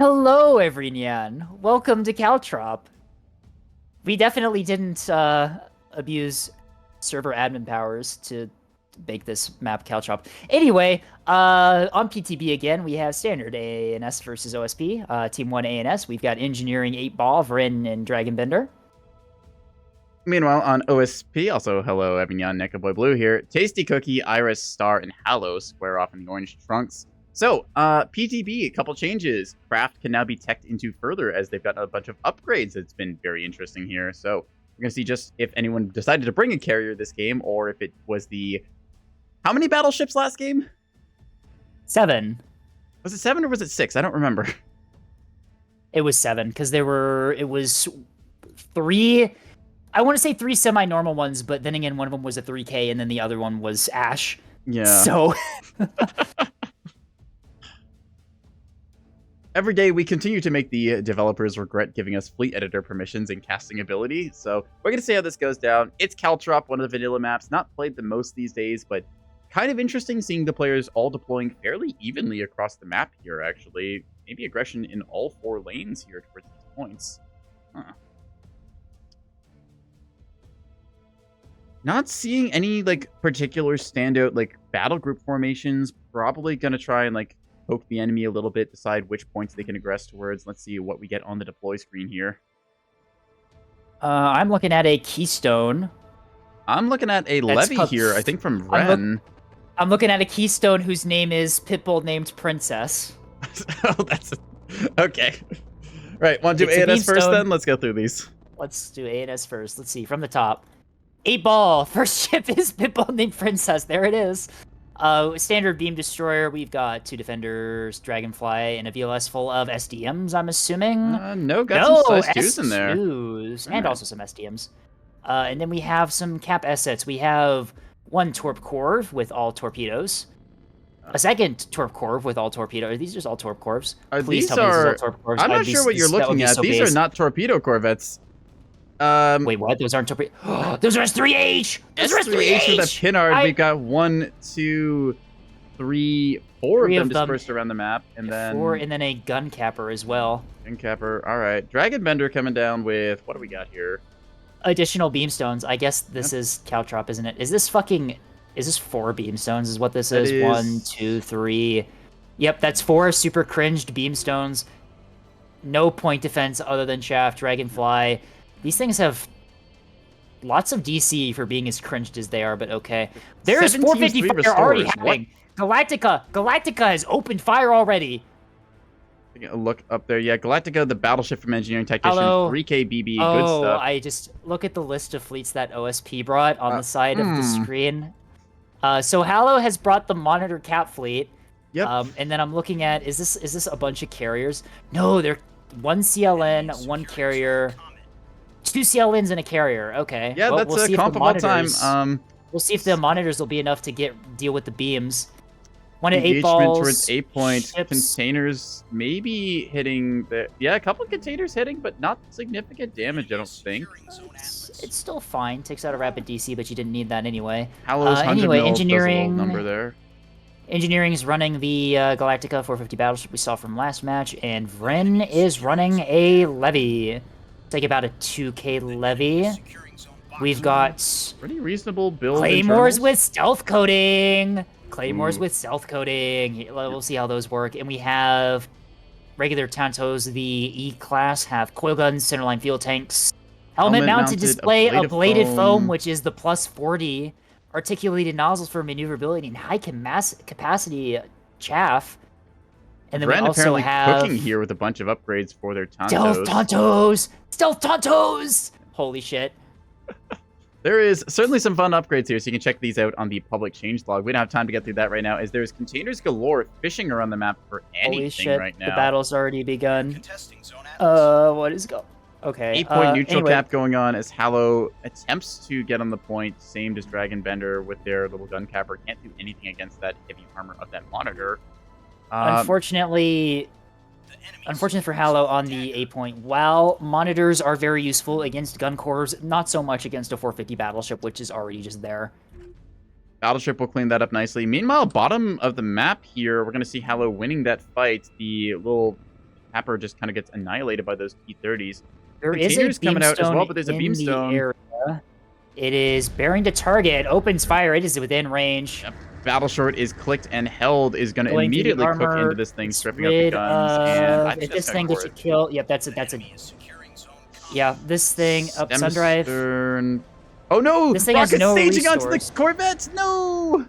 Hello, everyone. Welcome to Caltrop. We definitely didn't abuse server admin powers to make this map Caltrop. Anyway, on PTB again, we have standard ANS versus OSP. Team 1 ANS, we've got Engineering 8 Ball, Vrin, and Dragonbender. Meanwhile, on OSP, also hello, everyone, NekoboyBlue here. Tasty Cookie, Iris, Star, and Hallow square off in the orange trunks. So, PTB, a couple changes. Craft can now be teched into further as they've got a bunch of upgrades. It's been very interesting here. So, we're going to see just if anyone decided to bring a carrier this game, or if it was the... How many battleships last game? 7. Was it 7 or was it 6? I don't remember. It was 7, because it was 3... I want to say 3 semi-normal ones, but then again, one of them was a 3K, and then the other one was Ash. Yeah. So... Every day, we continue to make the developers regret giving us fleet editor permissions and casting ability, so we're going to see how this goes down. It's Caltrop, one of the vanilla maps, not played the most these days, but kind of interesting seeing the players all deploying fairly evenly across the map here, actually. Maybe aggression in all 4 lanes here towards these points. Huh. Not seeing any, particular standout, battle group formations. Probably going to try and, poke the enemy a little bit, decide which points they can aggress towards. Let's see what we get on the deploy screen here. I'm looking at a Keystone. I'm looking at a Levy here, I think from Ren. I'm looking at a Keystone whose name is Pitbull named Princess. Oh, that's... Okay. Right, want to do ANS first then? Let's go through these. Let's do ANS first. Let's see, from the top. 8 Ball. First ship is Pitbull named Princess. There it is. Standard beam destroyer. We've got 2 defenders, Dragonfly, and a VLS full of SDMs. I'm assuming. No, got some size 2s in there, and also some SDMs. And then we have some cap assets. We have 1 Torp Corv with all torpedoes. A second Torp Corv with all torpedoes. Are these just all Torp Corvs? Please tell me this is all Torp Corvs. I'm not sure what you're looking at. These are not torpedo corvettes. Wait, what? Those aren't torpedo. Those are S3H. Those are S3H with a pinard. We've got 1, 2, 3, 4 of them dispersed around the map, and then 4, and then a gun capper as well. Gun capper. All right, Dragonbender coming down with what do we got here? Additional beamstones. I guess this is Caltrop, isn't it? Is this 4 beamstones? Is what this is? 1, 2, 3. Yep, that's 4 super cringed beamstones. No point defense other than shaft. Dragonfly. These things have lots of DC for being as cringed as they are, but okay. There's 450 fire already happening. Galactica has opened fire already. A look up there. Yeah, Galactica, the battleship from Engineering Technician, 3K BB, good stuff. I just look at the list of fleets that OSP brought on the side of the screen. So Hallow has brought the Monitor Cap fleet. Yep. And then I'm looking at, is this a bunch of carriers? No, they're 1 CLN, 1 carrier. 2 CLNs and a carrier. Okay. Yeah, well, that's a comp of all time. We'll see if the monitors will be enough to deal with the beams. 1 at 8 engagement balls. Towards 8 point. Ships. Containers maybe hitting the... Yeah, a couple of containers hitting, but not significant damage, I don't think. It's still fine. Takes out a rapid DC, but you didn't need that anyway. Hallow's 100 mil engineering number there. Engineering is running the Galactica 450 battleship we saw from last match, and Vren is running a Levy. It's like about a 2K Levy. We've got pretty reasonable build. Claymores with stealth coating. Claymores with stealth coating. We'll see how those work. And we have regular Tantos. The E-class have coil guns, centerline fuel tanks, helmet-mounted display, ablated foam, which is the plus 40, articulated nozzles for maneuverability, and high capacity chaff. And then we also have cooking here with a bunch of upgrades for their Tantos. Stealth Tantos! Holy shit. There is certainly some fun upgrades here, so you can check these out on the public changelog. We don't have time to get through that right now, as there's containers galore fishing around the map for anything right now. The battle's already begun. What is going? Okay. 8-point neutral cap going on as Hallow attempts to get on the point, same as Dragonbender with their little gun capper. Can't do anything against that heavy armor of that monitor. Unfortunately for Hallow on the 8-point, while monitors are very useful against gun cores, not so much against a 450 battleship, which is already just there. Battleship will clean that up nicely. Meanwhile, bottom of the map here, we're going to see Hallow winning that fight. The little Capper just kind of gets annihilated by those T-30s. There is a Containers coming out as well, beamstone but there's a in the beamstone. area. It is bearing to target. Opens fire. It is within range. Yep. Battle Short is clicked and held, is going to Going through the immediately cook armor, into this thing, gets stripping out the rid guns, and I of- think if that's this gonna thing go gets for you it. killed, yep, that's a. Yeah, this thing up Stem Sundrive. stern. Oh no! This thing has Rocket no staging onto the restores. Corvettes. No!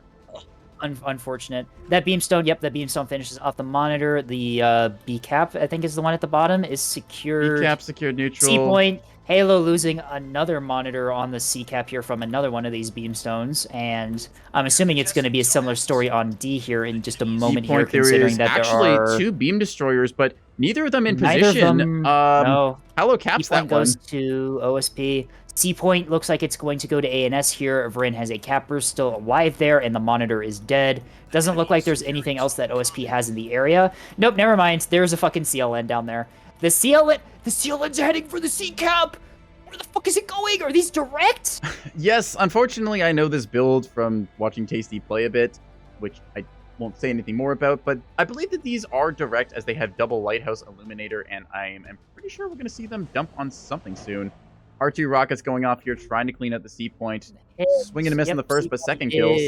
Unfortunate. That beamstone, yep, that beamstone finishes off the monitor. The B cap, I think, is the one at the bottom, is secured. B cap secured neutral. C point. Halo losing another monitor on the C cap here from another one of these beamstones, and I'm assuming it's going to be a similar story on D here in just a moment here, considering that there actually are 2 beam destroyers, but neither of them in neither position. of them. No. Halo C caps point that one. goes to OSP. C point looks like it's going to go to ANS here. Vrin has a capper still alive there, and the monitor is dead. Doesn't look like there's anything else that OSP has in the area. Nope, never mind. There's a fucking CLN down there. The CLN's heading for the C cap. Where the fuck is it going? Are these direct? Yes, unfortunately, I know this build from watching Tasty play a bit, which I won't say anything more about, but I believe that these are direct as they have double Lighthouse Illuminator, and I am pretty sure we're going to see them dump on something soon. R2 rockets going off here, trying to clean up the C point. Swing and a miss in the first, but second kills.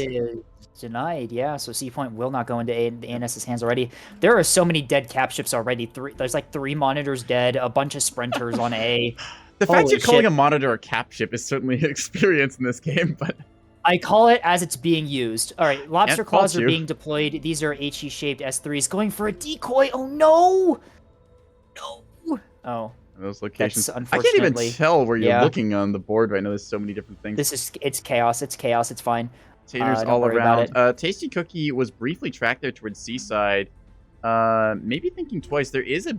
Denied, yeah. So C point will not go into ANS's hands already. There are so many dead cap ships already. There's like 3 monitors dead, a bunch of sprinters on A. The fact you're calling shit. a monitor a cap ship is certainly an experience in this game, but I call it as it's being used. All right, lobster Yeah, claws fault are you. being deployed. These are HE-shaped S3s going for a decoy. Oh no! No. Oh. those locations. That's I can't even unfortunately- tell where you're yeah. looking on the board right now. There's so many different things. It's chaos. It's chaos. It's fine. Taters don't all worry about around. Tasty Cookie was briefly tracked there towards Seaside. Maybe thinking twice. There is a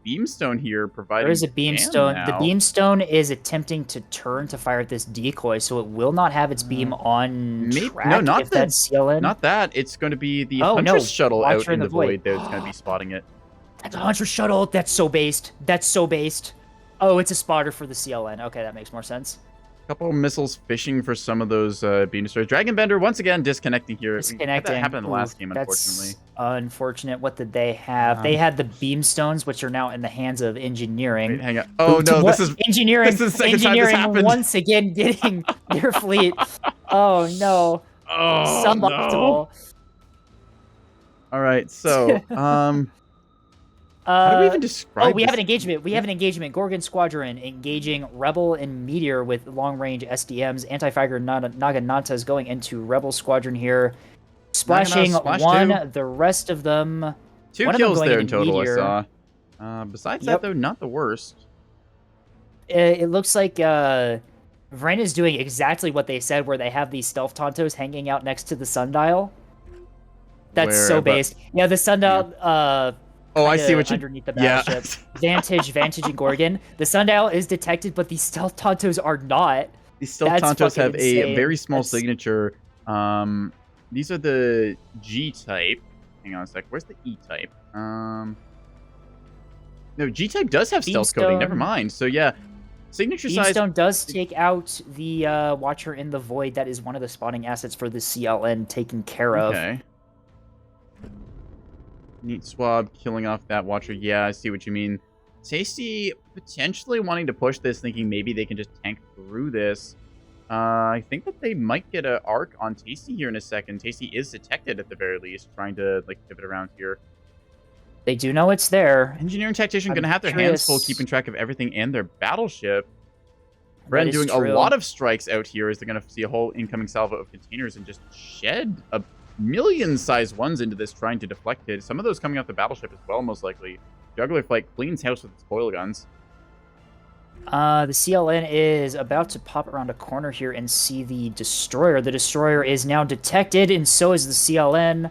beamstone here providing. There is a beamstone. jam The now. beamstone is attempting to turn to fire at this decoy, so it will not have its beam on track. no, not if the- that's CLN. Not that. It's going to be the Oh, no. Huntress shuttle out Watcher in the void that's going to be spotting it. That's a Hunter shuttle. That's so based. That's so based. Oh, it's a spotter for the CLN. Okay, that makes more sense. Couple of missiles fishing for some of those beam destroyers. Dragon Bender once again disconnecting here. Disconnecting. That happened in the last Ooh, game, that's unfortunately. unfortunate. What did they have? They had the beamstones, which are now in the hands of engineering. Wait, hang on. Oh no, What- this is engineering. this is the second time this engineering happened. once again getting their fleet. Oh no. oh Suboptimal. no. All right, so how do we even describe? Oh, we have this? an engagement. We have an engagement. Gorgon Squadron engaging Rebel and Meteor with long-range SDMs. Anti-Fighter Naginata is going into Rebel Squadron here. Splashing splash one, two. the rest of them... 2 one of them kills going there in into total. Meteor. I saw. Besides Yep. that, though, not the worst. It looks like Vren is doing exactly what they said, where they have these stealth Tontos hanging out next to the sundial. That's Where, so but- based. Yeah, the sundial... Oh, I see what you. underneath the Yeah. battleship. Vantage, and Gorgon. The sundial is detected, but these stealth Tontos are not. These stealth That's Tontos have fucking a insane. very small That's- signature. These are the G type. Hang on a sec. Where's the E type? No, G type does have stealth coding. Never Beamstone. mind. So yeah, signature size. Beamstone does take out the Watcher in the Void. That is one of the spawning assets for the CLN taken care of. Okay. Neat swab killing off that Watcher. Yeah, I see what you mean. Tasty potentially wanting to push this, thinking maybe they can just tank through this. I think that they might get an arc on Tasty here in a second. Tasty is detected at the very least, trying to like pivot around here. They do know it's there. Engineering tactician I'm gonna have their curious- hands full, keeping track of everything and their battleship. That Bren is doing true. a lot of strikes out here as they're gonna see a whole incoming salvo of containers and just shed a million-sized ones into this, trying to deflect it. Some of those coming off the battleship as well, most likely. Juggler Flight cleans house with its coil guns. The CLN is about to pop around a corner here and see the destroyer. The destroyer is now detected, and so is the CLN.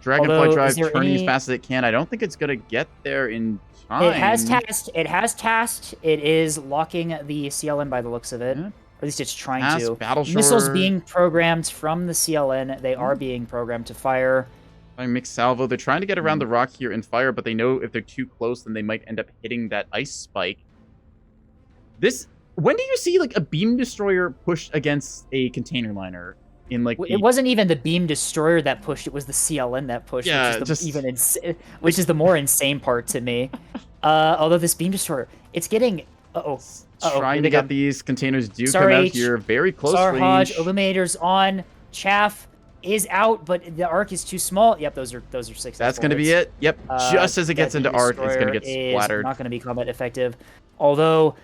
Dragonfly Although, Drive is there turning as any- fast as it can. I don't think it's gonna get there in time. It has tasked. It has tasked. It is locking the CLN by the looks of it. Yeah. Or at least it's trying Task, to. Battle Missiles Shore. being programmed from the CLN. They are being programmed to fire. By mixed salvo. They're trying to get around the rock here and fire, but they know if they're too close, then they might end up hitting that ice spike. When do you see like a beam destroyer pushed against a container liner? in like It wasn't even the beam destroyer that pushed; it was the CLN that pushed, Yeah, which is the more insane part to me. Although this beam destroyer, it's getting trying to get these containers come out here very close Salar range. Hodge, Illuminators on. Chaff is out, but the arc is too small. Yep, those are 6. That's going to be it. Yep, just as it gets into arc, it's going to get splattered. Not going to be combat effective. Although,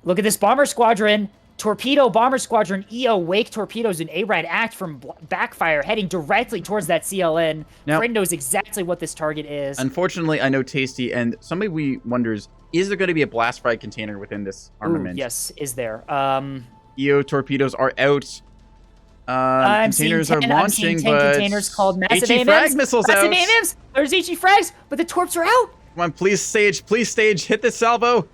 look at this bomber squadron. Torpedo Bomber Squadron EO Wake torpedoes and ARAD act from backfire heading directly towards that CLN. Now, Friend knows exactly what this target is. Unfortunately, I know Tasty, and somebody wonders, is there going to be a blast frag container within this armament? Ooh, yes, is there. EO torpedoes are out. Containers are launching, but containers called massive HE frag missiles out. Massive AMMs! There's HE frags, but the torps are out! Come on, please stage, hit the salvo.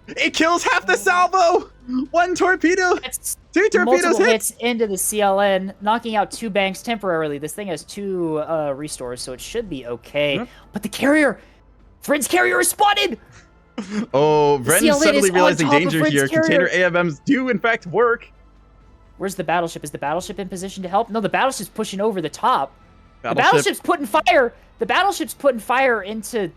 It kills half the salvo! 1 torpedo! That's 2 torpedoes multiple hit! hits into the CLN, knocking out 2 banks temporarily. This thing has 2 restores, so it should be okay. Yep. But the carrier! Friend's carrier is spotted! Oh, Ren suddenly realizing danger here. Carrier. Container AMMs do, in fact, work. Where's the battleship? Is the battleship in position to help? No, the battleship's pushing over the top. The battleship's putting fire! The battleship's putting fire into...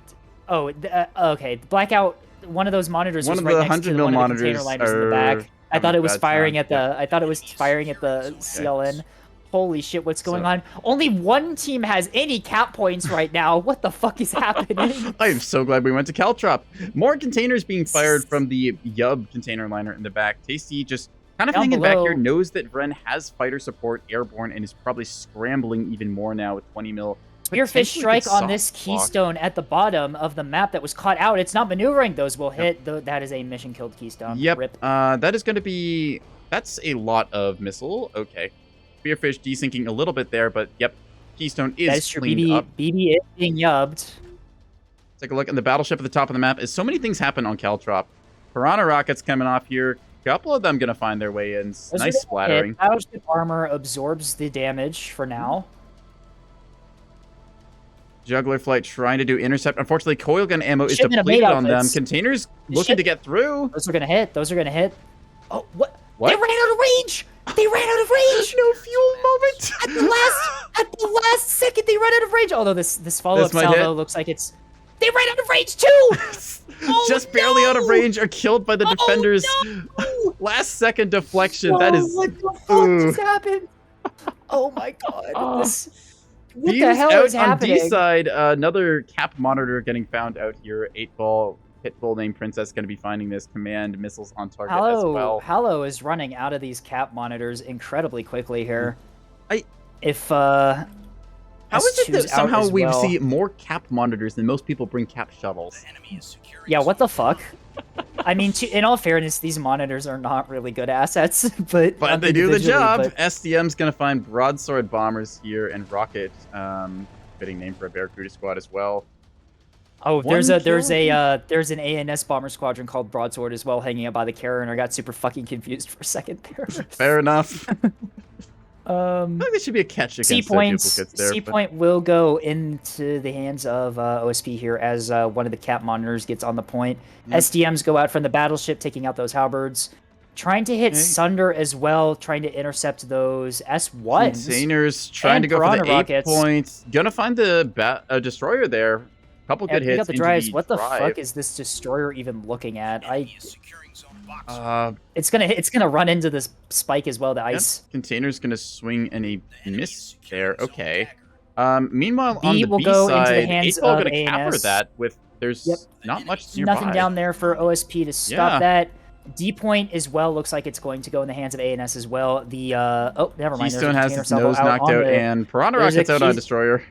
Oh, okay. Blackout... One of those monitors was right next to one of the container liners in the back. I thought it was firing at the. I thought it was firing at the CLN. Holy shit! What's going on? Only one team has any cap points right now. What the fuck is happening? I am so glad we went to Caltrop. More containers being fired from the Yub container liner in the back. Tasty just kind of hanging back here. Knows that Vren has fighter support airborne and is probably scrambling even more now with 20 mil. Spearfish strike on this keystone at the bottom of the map that was caught out. It's not maneuvering. Those will hit. That is a mission killed keystone. Yep. Rip. That is going to be... That's a lot of missile. Okay. Spearfish desyncing a little bit there, but yep. Keystone is cleaned up. BB is being yubbed. Take a look at the battleship at the top of the map. As so many things happen on Caltrop. Piranha rockets coming off here. A couple of them going to find their way in. Nice splattering. Battleship armor absorbs the damage for now. Juggler flight trying to do intercept. Unfortunately, coil gun ammo is depleted on them. Containers looking to get through. Those are gonna hit. Those are gonna hit. Oh, what? They ran out of range. They ran out of range. No fuel moment. At the last second, they ran out of range. Although this follow-up salvo looks like it's. They ran out of range too. Just barely out of range, are killed by the defenders. No. Last second deflection. That is. What the fuck just happened? Oh my god. What the hell is happening? On D side, another cap monitor getting found out here. 8-ball Pitbull named Princess going to be finding this. Command missiles on target as well. Hallow is running out of these cap monitors incredibly quickly here. How is it that somehow we see more cap monitors than most people bring cap shuttles? Yeah, what the fuck? I mean, in all fairness, these monitors are not really good assets, but they do the job. SDM's gonna find broadsword bombers here and rocket, fitting name for a Barracuda squad as well. Oh, there's an ANS bomber squadron called Broadsword as well, hanging out by the carrier, and I got super fucking confused for a second there. Fair enough. I think there should be a catch against duplicates there. C-point will go into the hands of OSP here as one of the cap monitors gets on the point. SDMs go out from the battleship, taking out those halberds. Trying to hit Sunder as well, trying to intercept those S1s. Containers trying to go for the 8 points. Gonna find the destroyer there. Couple good hits. Got the drives. What the fuck is this destroyer even looking at? It's gonna run into this spike as well. The ice container's gonna swing and a miss there. Okay. Meanwhile, on the will B go side, into the hands 8-ball of gonna capper that with there's not much nearby. Nothing down there for OSP to stop that. D point as well looks like it's going to go in the hands of ANS as well. The never mind. Keystone has its nose knocked out, and Piranha rockets out on destroyer.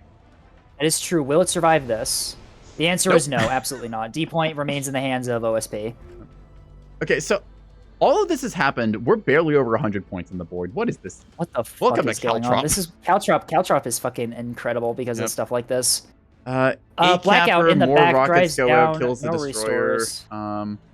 That is true. Will it survive this? The answer is no, absolutely not. D point remains in the hands of OSP. Okay, so all of this has happened. We're barely over 100 points on the board. What is this? What the fuck is going on? This is Caltrop. Caltrop is fucking incredible because of stuff like this. Blackout in the back drives down. Kills the destroyer.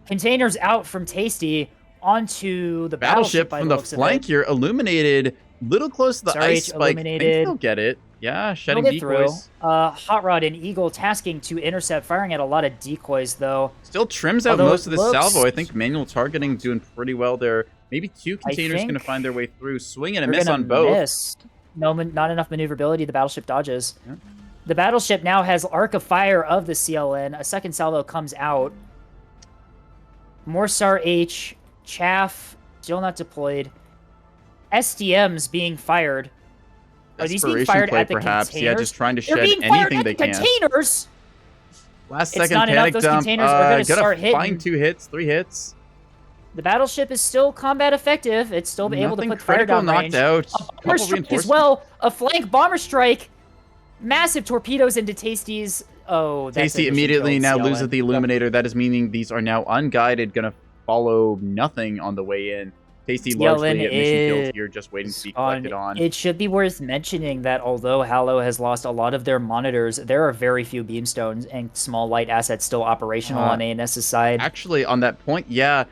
Containers out from Tasty onto the battleship from the flank here. Illuminated, little close to the ice spike. I think they'll get it. Yeah, They'll shedding get through. decoys. Hot Rod and Eagle tasking to intercept, firing at a lot of decoys, though. Still trims out Although most it of the salvo. I looks- think manual targeting doing pretty well there. Maybe 2 containers going to think find their way through. Swing and a They're miss gonna on both. miss. No, not enough maneuverability. The battleship dodges. Yep. The battleship now has Arc of Fire of the CLN. A second salvo comes out. Morsar H. Chaff, still not deployed. SDMs being fired. Are these being fired play, at the perhaps. containers? Yeah, just trying to They're shed being fired anything at they the can. containers! Last It's second not enough. panic Those dump. containers are gonna start Gotta hitting. find 2 hits, 3 hits. The battleship is still combat effective. It's still able to put fire critical down knocked range. out. A bomber Couple strike as reinforcements. well. A flank bomber strike. Massive torpedoes into Tasty's. Oh, that's Tasty a mission immediately killed now CLN. loses the Illuminator. That is meaning these are now unguided, gonna follow nothing on the way in. Tasty largely at mission killed here, just waiting to be collected on. It should be worth mentioning that although Halo has lost a lot of their monitors, there are very few beamstones and small light assets still operational on ANS's side. Actually, on that point, yeah.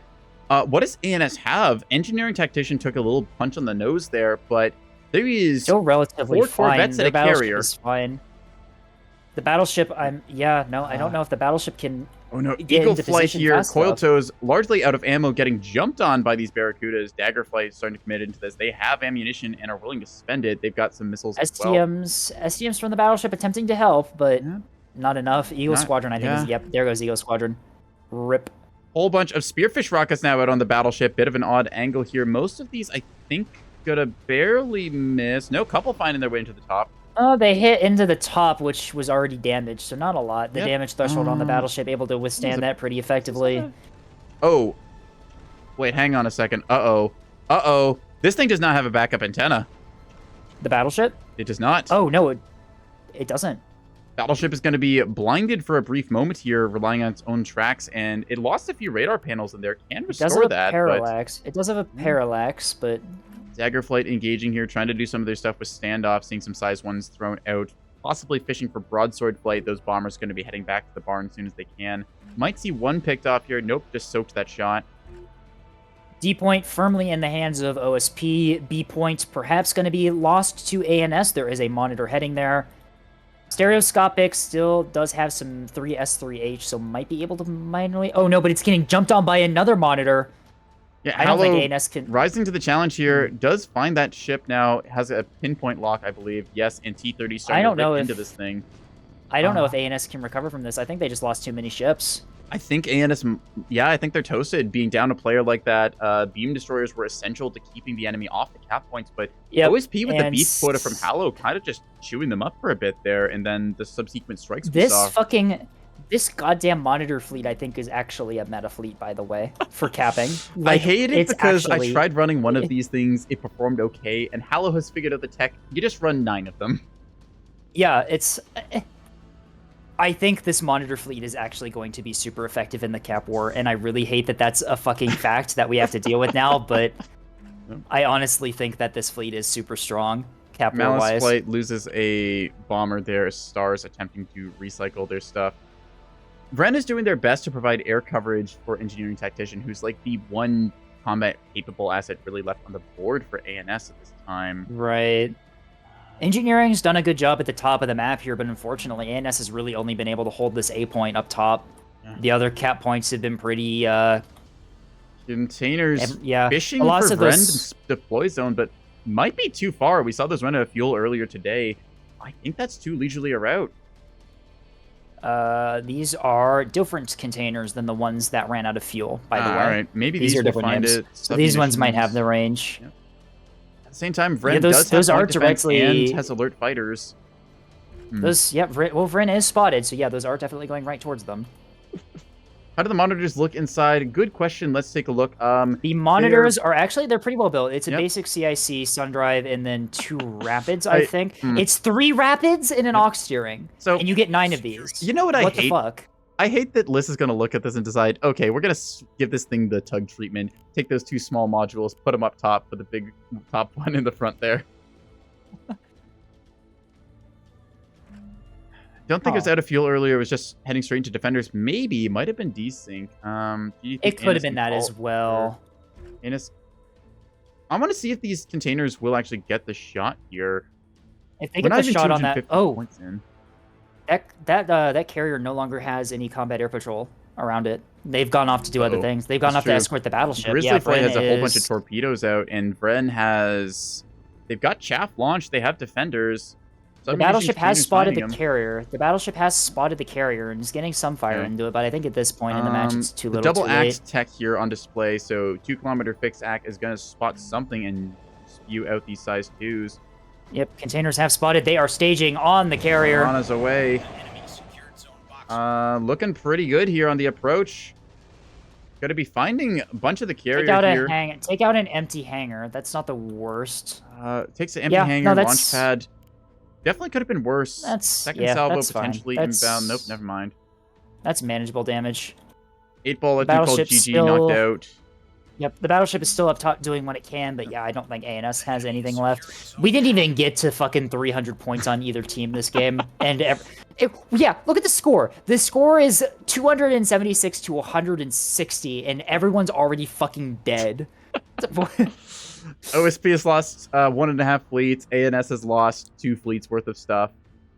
What does ANS have? Engineering Tactician took a little punch on the nose there, but there is Still relatively 4 fine. corvettes Their and a battleship carrier. is fine. The battleship, I don't know if the battleship can. Oh no, get Eagle into Flight position here. fast Coil enough. Toes largely out of ammo, getting jumped on by these Barracudas. Dagger Flight starting to commit into this. They have ammunition and are willing to spend it. They've got some missiles as well. STMs from the battleship attempting to help, but not enough. Eagle Squadron, I think, is yep. There goes Eagle Squadron. Rip. Whole bunch of Spearfish rockets now out on the battleship. Bit of an odd angle here. Most of these, I think, gonna barely miss. No, couple finding their way into the top. Oh, they hit into the top, which was already damaged, so not a lot. The Yep. damage threshold on the battleship able to withstand that pretty effectively. Oh. Wait, hang on a second. Uh-oh. Uh-oh. This thing does not have a backup antenna. The battleship? It does not. Oh, no, it doesn't. Battleship is going to be blinded for a brief moment here, relying on its own tracks, and it lost a few radar panels in there. Can It does restore have a that, parallax. It does have a parallax, but but Dagger Flight engaging here, trying to do some of their stuff with standoff, seeing some size 1s thrown out, possibly fishing for broadsword flight. Those bombers going to be heading back to the barn as soon as they can. Might see one picked off here. Nope, just soaked that shot. D point firmly in the hands of OSP. B point perhaps going to be lost to ANS. There is a monitor heading there. Stereoscopic still does have some 3S3H, so might be able to minorly... Oh, no, but it's getting jumped on by another monitor. Yeah, I don't think Halo ANS can... rising to the challenge here, does find that ship now, has a pinpoint lock, I believe. Yes, and T-30 starting to rip into this thing. I don't know if ANS can recover from this. I think they just lost too many ships. I think ANS, yeah, I think they're toasted. Being down a player like that, beam destroyers were essential to keeping the enemy off the cap points, but OSP with the beef quota from Halo kind of just chewing them up for a bit there, and then the subsequent strikes we saw. This goddamn monitor fleet, I think, is actually a meta fleet, by the way, for capping. I hate it because I tried running one of these things, it performed okay, and Halo has figured out the tech. You just run 9 of them. Yeah, it's... I think this monitor fleet is actually going to be super effective in the cap war, and I really hate that that's a fucking fact that we have to deal with now, but I honestly think that this fleet is super strong, cap war-wise. Malice Flight loses a bomber there as Stars attempting to recycle their stuff. Vren is doing their best to provide air coverage for Engineering Tactician, who's like the one combat-capable asset really left on the board for ANS at this time. Right. Engineering's done a good job at the top of the map here, but unfortunately, ANS has really only been able to hold this A point up top. Yeah. The other cap points have been pretty... Containers yeah. fishing for Vren deploy zone, but might be too far. We saw those run out of fuel earlier today. I think that's too leisurely a route. These are different containers than the ones that ran out of fuel, by the way. All right, maybe these are different names. So these ones might have the range. Yep. At the same time, Vren those are directly and has alert fighters. Those, yeah, Vren is spotted, so yeah, those are definitely going right towards them. How do the monitors look inside? Good question. Let's take a look. The monitors are actually, they're pretty well built. It's a basic CIC, SunDrive, and then 2 rapids, I think. It's 3 rapids and an aux steering. So, and you get 9 of these. You know what I hate? What the fuck? I hate that Liz is going to look at this and decide, okay, we're going to give this thing the tug treatment. Take those 2 small modules, put them up top with the big top one in the front there. Don't think it was out of fuel earlier. It was just heading straight into defenders. Maybe. Might have been desync. It could have been that as well. I want to see if these containers will actually get the shot here. If they We're get not the even shot on that, 250 oh, points in. that carrier no longer has any combat air patrol around it. They've gone off to do other things. They've gone off to escort the battleship. Grizzly Yeah, Flight has a whole bunch of is... torpedoes out, and Vren has... They've got chaff launched. They have defenders. The battleship has spotted the carrier. The battleship has spotted the carrier and is getting some fire into it, but I think at this point in the match it's too little, the double too late. axe tech here on display, so 2-kilometer fixed axe is going to spot something and spew out these size 2s. Yep, containers have spotted. They are staging on the carrier. On his away. Looking pretty good here on the approach. Going to be finding a bunch of the carrier here. Take out an empty hangar. That's not the worst. Takes an empty hangar, launch pad. Definitely could have been worse. Second salvo potentially inbound. Nope, never mind. That's manageable damage. 8-ball at 2-called GG knocked out. Yep, the battleship is still up top doing what it can, but yeah, I don't think ANS has anything left. We didn't even get to fucking 300 points on either team this game. And yeah, look at the score. The score is 276 to 160, and everyone's already fucking dead. OSP has lost 1.5 fleets. ANS has lost 2 fleets worth of stuff.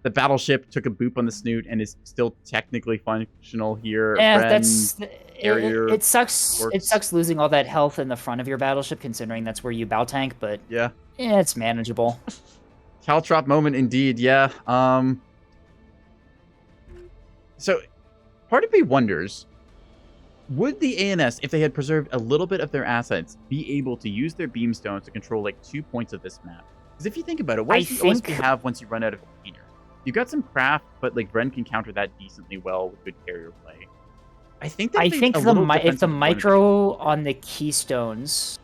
The battleship took a boop on the snoot and is still technically functional here. Yeah, it sucks. Works. It sucks losing all that health in the front of your battleship, considering that's where you bow tank. But yeah, it's manageable. Caltrop moment indeed. Yeah. So, part of me wonders, would the ANS, if they had preserved a little bit of their assets, be able to use their beamstones to control like 2 points of this map? Because if you think about it, what does the OSP have once you run out of containers? You got some craft, but like Vren can counter that decently well with good carrier play. I think if the micro on the keystones,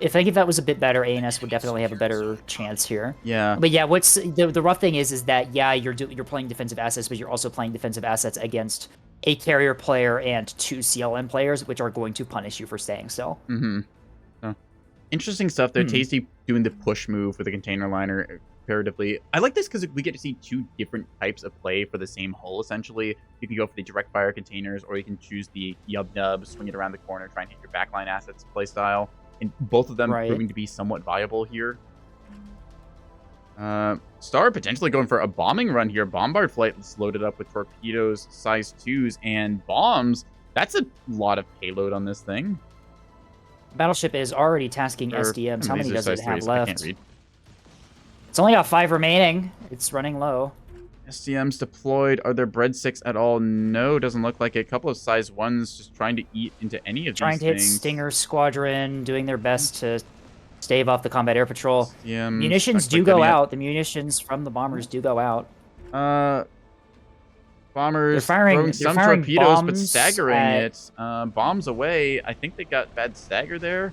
if that was a bit better, ANS would definitely have a better chance here. Yeah. But yeah, what's the rough thing is that yeah, you're playing defensive assets, but you're also playing defensive assets against a carrier player and 2 CLM players, which are going to punish you for staying still. So, interesting stuff there. Tasty doing the push move with the container liner. Comparatively, I like this because we get to see 2 different types of play for the same hull, essentially. You can go for the direct fire containers, or you can choose the yub-nub, swing it around the corner, try and hit your backline assets play style. And both of them proving to be somewhat viable here. Star potentially going for a bombing run here. Bombard flight is loaded up with torpedoes, size 2s, and bombs. That's a lot of payload on this thing. Battleship is already tasking SDMs. How many does it have left? I can't read. It's only got 5 remaining. It's running low. SDMs deployed. Are there breadsticks at all? No, doesn't look like it. A couple of size 1s just trying to eat into any of these things. Trying to hit Stinger Squadron, doing their best to stave off the combat air patrol. SDMs, munitions do go out. The munitions from the bombers do go out. Bombers throwing some torpedoes, but staggering it. Bombs away. I think they got bad stagger there.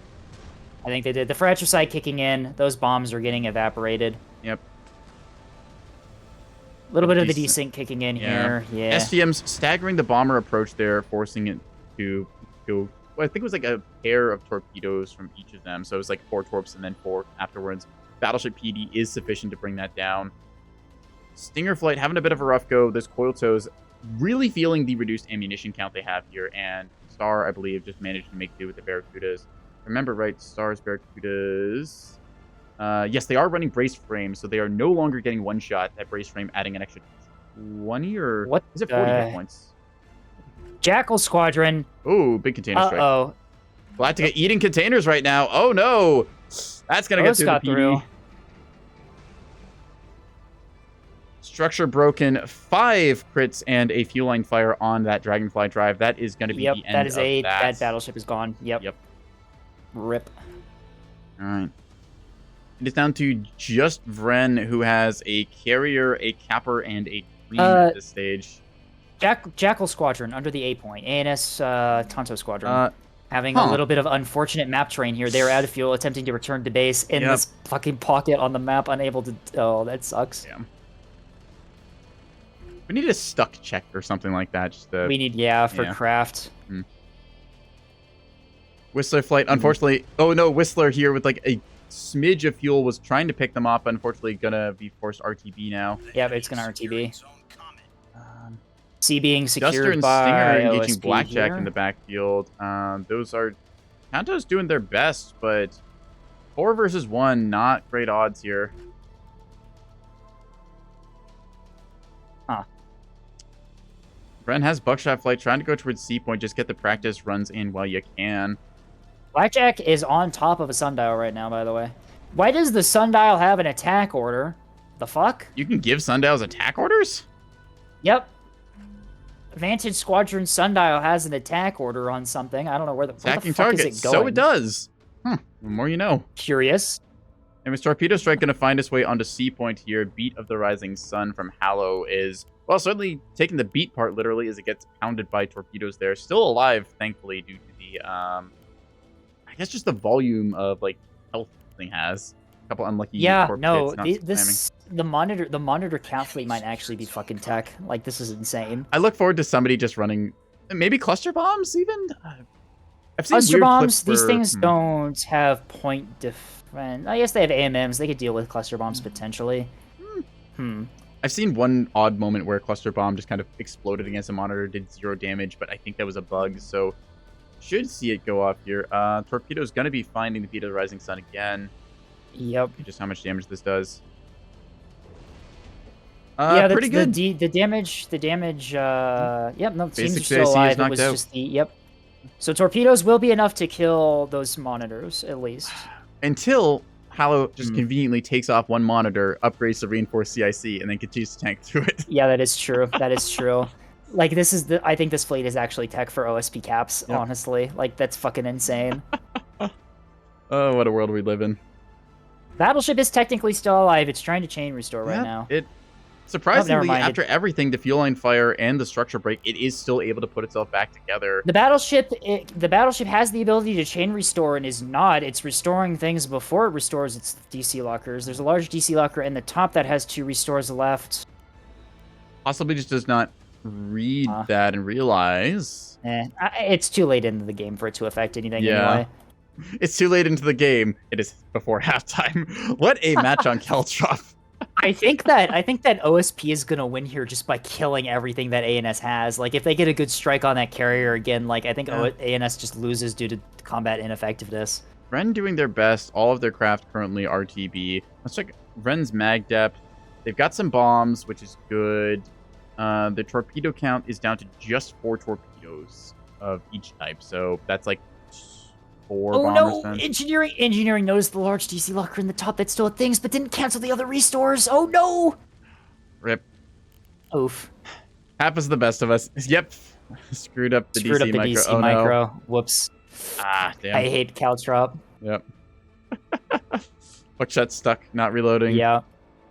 I think they did. The fratricide kicking in. Those bombs are getting evaporated. Yep. A little bit of the desync kicking in here. Yeah. SDM's staggering the bomber approach there, forcing it to go. Well, I think it was like a pair of torpedoes from each of them. So it was like 4 torps and then 4 afterwards. Battleship PD is sufficient to bring that down. Stinger flight having a bit of a rough go. Those coil toes really feeling the reduced ammunition count they have here. And Star, I believe, just managed to make do with the Barracudas. Remember, right? Star's Barracudas. Yes, they are running brace frame, so they are no longer getting one shot. That brace frame adding an extra 20 or what? Is it 40 hit points? Jackal Squadron. Oh, big container strike. Uh-oh. Glad to get eating containers right now. Oh no, that's gonna get through the PD. Structure broken. 5 crits and a fuel line fire on that Dragonfly drive. That is going to be the end of that. That battleship is gone. Yep. Rip. All right. It is down to just Vren, who has a carrier, a capper, and a queen at this stage. Jackal Squadron under the 8 point. ANS Tonto Squadron. Having a little bit of unfortunate map terrain here. They're out of fuel, attempting to return to base in this fucking pocket on the map, unable to... Oh, that sucks. Yeah. We need a stuck check or something like that. Just to, we need, for craft. Whistler flight, unfortunately... Oh no, Whistler here with like a smidge of fuel was trying to pick them up. Unfortunately, gonna be forced RTB now. Yeah, it's gonna RTB. C being secured Duster and by Stinger engaging OSP Blackjack here. in the backfield. Those are... Kanto's doing their best, but 4 versus 1, not great odds here. Bren has buckshot flight, trying to go towards C point. Just get the practice runs in while you can. Blackjack is on top of a sundial right now, by the way. Why does the sundial have an attack order? The fuck? You can give sundials attack orders? Yep. Vantage Squadron Sundial has an attack order on something. I don't know where the fuck is it going. So it does. The more you know. Curious. And with Torpedo Strike going to find its way onto C point here, Beat of the Rising Sun from Hallow is, well, certainly taking the beat part literally as it gets pounded by torpedoes there. Still alive, thankfully, due to the, I guess just the volume of, like, health the thing has. A couple unlucky the monitor count fleet might actually be fucking tech. Like, this is insane. I look forward to somebody just running, maybe cluster bombs even? I've seen cluster bombs, these things don't have point defense. I guess they have AMMs. They could deal with cluster bombs potentially. I've seen one odd moment where a cluster bomb just kind of exploded against a monitor, did 0 damage, but I think that was a bug, so should see it go off here. Torpedo's going to be finding the Beat of the Rising Sun again. Yep. Just how much damage this does. Yeah, pretty good. The damage. Yep, no, teams are still alive. It was just the yep. So torpedoes will be enough to kill those monitors at least. Until Hallow just conveniently takes off one monitor, upgrades to reinforced CIC, and then continues to tank through it. Yeah, that is true. That is true. Like this is I think this fleet is actually tech for OSP caps. Yep. Honestly, like that's fucking insane. Oh, what a world we live in. Battleship is technically still alive. It's trying to chain restore right now. Surprisingly, after everything, the fuel line fire and the structure break, it is still able to put itself back together. The battleship has the ability to chain restore and is not. It's restoring things before it restores its DC lockers. There's a large DC locker in the top that has 2 restores left. Possibly just does not read that and realize. It's too late into the game for it to affect anything anyway. It's too late into the game. It is before halftime. What a match on Caltrop. I think that OSP is gonna win here just by killing everything that ANS has. Like if they get a good strike on that carrier again, like I think ANS just loses due to combat ineffectiveness. Ren doing their best. All of their craft currently RTB. Let's check Ren's mag depth. They've got some bombs, which is good. The torpedo count is down to just 4 torpedoes of each type, so that's like 4 bombers. Oh no! Engineering noticed the large DC locker in the top that still had things, but didn't cancel the other restores. Oh no! Rip. Oof. Happens to the best of us. Yep. Screwed up the DC micro. No. Whoops. Damn. I hate Caltrop. Yep. Buckshot's stuck, not reloading. Yeah.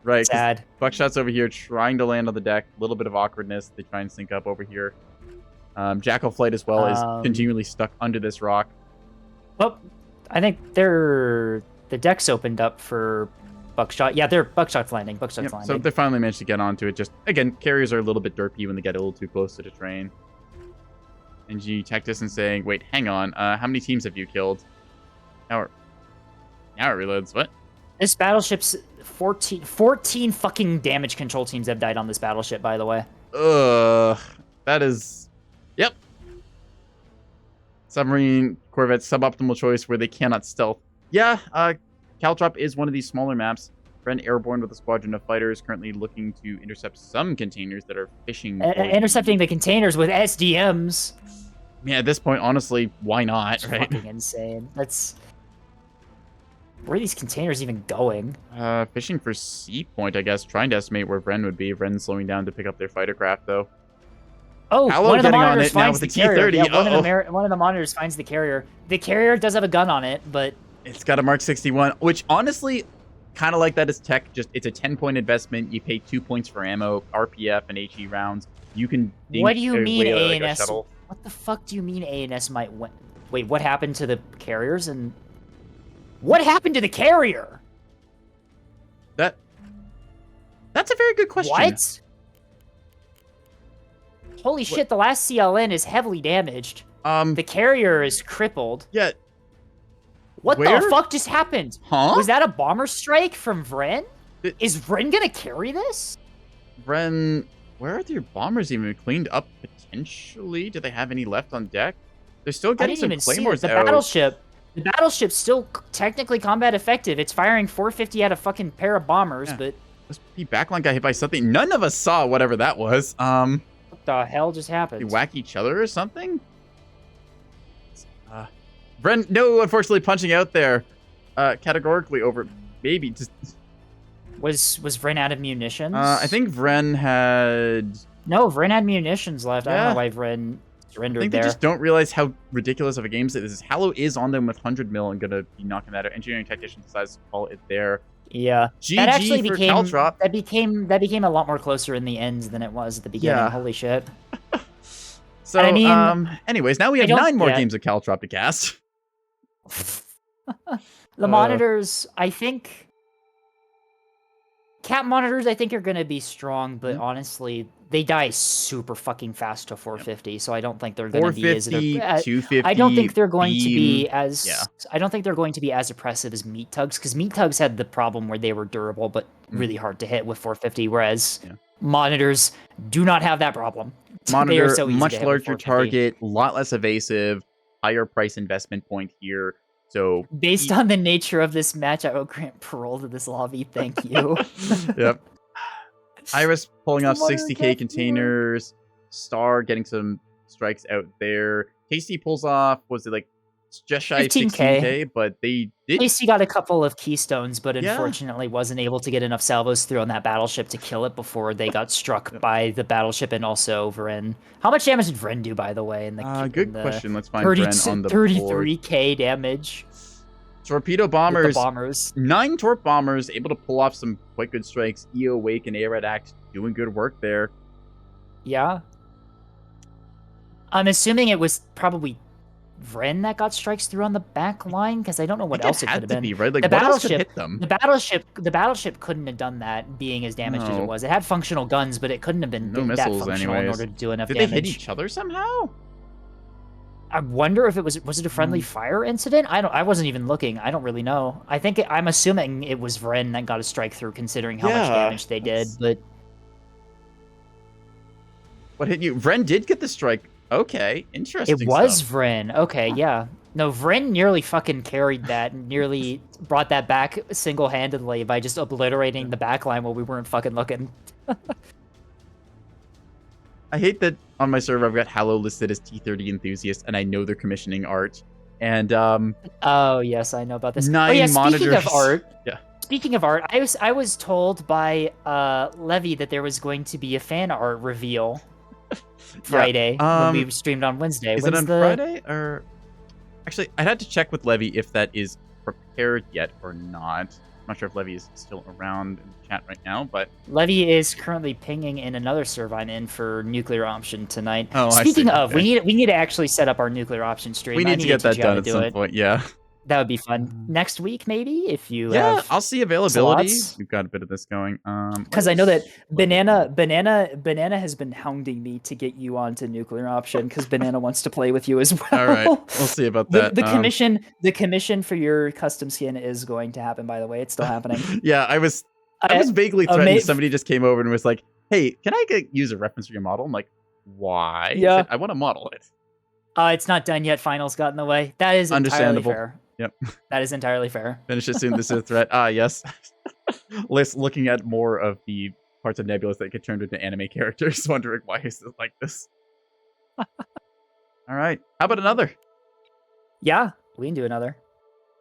Right. Sad. Buckshot's over here trying to land on the deck. A little bit of awkwardness. They try and sync up over here. Jackal Flight as well is continually stuck under this rock. Well, I think the deck's opened up for Buckshot. Yeah, they're Buckshot's landing. Buckshot's landing. So they finally managed to get onto it. Just, again, carriers are a little bit derpy when they get a little too close to the train. NG Tactus and saying, wait, hang on. How many teams have you killed? Now it reloads. What? This battleship's 14 fucking damage control teams have died on this battleship, by the way. That is... Yep. Submarine Corvette suboptimal choice where they cannot stealth. Yeah, Caltrop is one of these smaller maps. Friend airborne with a squadron of fighters currently looking to intercept some containers that are fishing. Intercepting the containers with SDMs. Yeah, at this point, honestly, why not? It's right? Fucking insane. Where are these containers even going? Fishing for C point, I guess. Trying to estimate where Vren would be. Vren's slowing down to pick up their fighter craft, though. Oh, Hallow one of the getting monitors on it now finds with the the carrier. T-30. Yeah, one of the monitors finds the carrier. The carrier does have a gun on it, but... It's got a Mark 61, which honestly, kind of like that as tech. Just it's a 10-point investment. You pay 2 points for ammo, RPF, and HE rounds. You can... What do you mean ANS? What the fuck do you mean ANS might win? Wait, what happened to the carriers? And what happened to the carrier? That's a very good question. What? Holy shit, the last CLN is heavily damaged. The carrier is crippled. Yeah. What the fuck just happened? Huh? Was that a bomber strike from Vren? Is Vren gonna carry this? Vren, where are their bombers even cleaned up potentially? Do they have any left on deck? They're still getting some claymores out. The battleship's still technically combat effective. It's firing 450 at a fucking pair of bombers, but... This P backline got hit by something. None of us saw whatever that was. What the hell just They happened? whack each other or something? Vren, no, unfortunately, punching out there. Categorically over. Maybe just. Was Vren out of munitions? I think Vren had. No, Vren had munitions left. Yeah. I don't know why Vren surrendered I think there. they just don't realize how ridiculous of a game this is. Hallow is on them with 100 mil and gonna be knocking that out. Engineering Tactician decides to call it there. Yeah. GG that actually for became Caltrop. that became a lot more closer in the end than it was at the beginning. Yeah. Holy shit. So, I mean, anyways, now we have 9 more games of Caltrop to cast. The monitors, I think. Cat monitors, I think, are going to be strong, but honestly, they die super fucking fast to 450, so I don't think they're going to be as 250. I don't think they're going to be beam. as I don't think they're going to be as oppressive as meat tugs, because meat tugs had the problem where they were durable but really hard to hit with 450, whereas monitors do not have that problem. Monitor, they are so easy much to hit larger with 450. target, a lot less evasive, higher price investment point here. So based on the nature of this match, I will grant parole to this lobby. Thank you. Yep. Iris pulling off 60k containers. Star getting some strikes out there. Tasty pulls off, was it like just shy of 16k? But they did. Tasty got a couple of keystones, but unfortunately wasn't able to get enough salvos through on that battleship to kill it before they got struck by the battleship and also Vren. How much damage did Vren do, by the way? In the good question. Let's find Vren on the 33k damage. Torpedo bombers. 9 torp bombers able to pull off some quite good strikes. EO Wake and ARAD Act doing good work there. Yeah. I'm assuming it was probably Vren that got strikes through on the back line, because I don't know what else it could have been. Be, right? Like, the what else could battleship, hit them? The battleship couldn't have done that, being as damaged as it was. It had functional guns, but it couldn't have been that functional in order to do enough damage. Did they hit each other somehow? I wonder if it was it a friendly fire incident? I wasn't even looking. I don't really know. I'm assuming it was Vren that got a strike through, considering how much damage they did. But what hit you? Vren did get the strike. Okay, interesting. It was Vren. Okay, yeah. No, Vren nearly fucking carried that, nearly brought that back single-handedly by just obliterating the backline while we weren't fucking looking. I hate that on my server I've got Hallow listed as T30 enthusiast, and I know they're commissioning art. And oh yes, I know about this. 9 monitors. Speaking of art, yeah. Speaking of art, I was told by Levy that there was going to be a fan art reveal Friday when we streamed on Wednesday. Is it on Friday or? Actually, I'd have to check with Levy if that is prepared yet or not. I'm not sure if Levy is still around in the chat right now, but Levy is currently pinging in another serve I'm in for nuclear option tonight. Oh, Speaking of, we need to actually set up our nuclear option stream. We need to get that done at some point. Yeah, that would be fun. Next week, maybe, if you have I'll see availability. slots. We've got a bit of this going. Because I know that Banana has been hounding me to get you onto nuclear option because Banana wants to play with you as well. All right, we'll see about that. The commission for your custom skin is going to happen. By the way, it's still happening. Yeah, I was vaguely threatened. Somebody just came over and was like, "Hey, can I use a reference for your model?" I'm like, "Why?" Yeah, I want to model it. It's not done yet. Finals got in the way. That is understandable. Entirely fair. Yep. That is entirely fair. Finish it soon. This is a threat. Yes. Looking at more of the parts of Nebulous that get turned into anime characters, wondering why is it like this. All right. How about another? Yeah, we can do another.